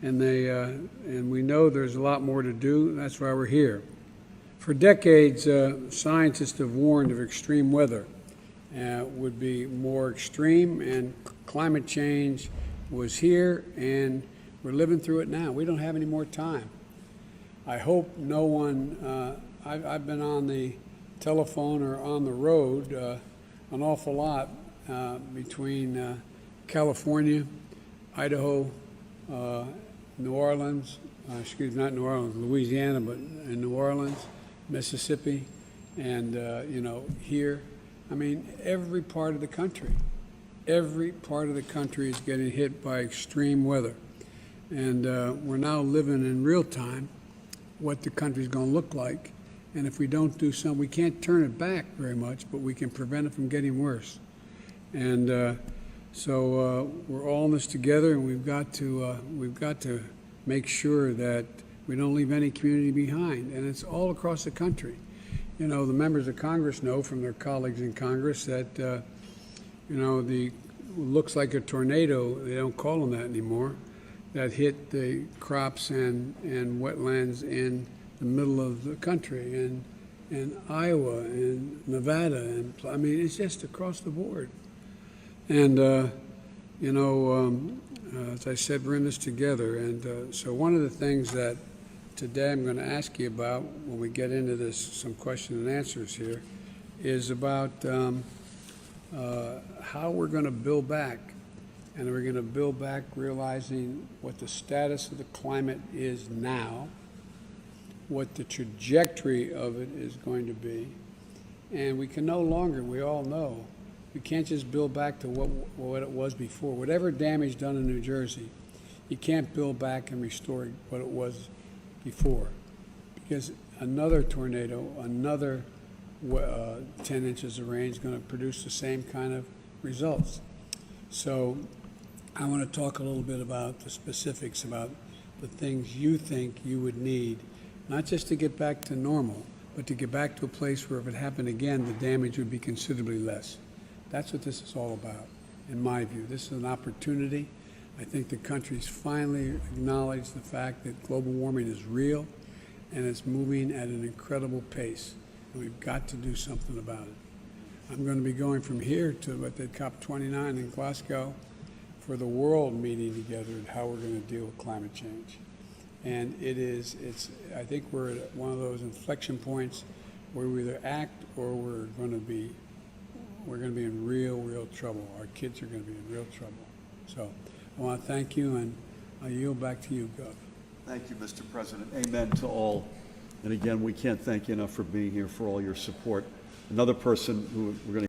and we know there's a lot more to do, and that's why we're here. For decades, scientists have warned of extreme weather would be more extreme, and climate change was here, and we're living through it now. We don't have any more time. I hope no one, I've been on the telephone or on the road an awful lot between California, Idaho, New Orleans, not New Orleans, Louisiana, but in New Orleans, Mississippi, and, here. I mean, every part of the country is getting hit by extreme weather. And we're now living in real time what the country's going to look like. And if we don't do something, we can't turn it back very much, but we can prevent it from getting worse. And so we're all in this together, and we've got to make sure that we don't leave any community behind. And it's all across the country. The members of Congress know from their colleagues in Congress that, looks like a tornado, they don't call them that anymore, that hit the crops and wetlands in the middle of the country, and Iowa and Nevada, and I mean, it's just across the board. And, as I said, we're in this together. And so one of the things that today I'm going to ask you about when we get into this, some question and answers here, is about how we're going to build back. And we're going to build back realizing what the status of the climate is now, what the trajectory of it is going to be. And we can no longer, we all know, we can't just build back to what it was before. Whatever damage done in New Jersey, you can't build back and restore what it was before, because another tornado, another 10 inches of rain is going to produce the same kind of results. So I want to talk a little bit about the specifics, about the things you think you would need, not just to get back to normal, but to get back to a place where if it happened again, the damage would be considerably less. That's what this is all about, in my view. This is an opportunity. I think the country's finally acknowledged the fact that global warming is real, and it's moving at an incredible pace. And we've got to do something about it. I'm going to be going from here to at the COP29 in Glasgow for the world meeting together and how we're going to deal with climate change. And I think we're at one of those inflection points where we either act or we're going to be in real trouble. Our kids are going to be in real trouble. So I want to thank you, and I yield back to you, Gov. Thank you, Mr. President. Amen to all. And again, we can't thank you enough for being here, for all your support. Another person who we're going to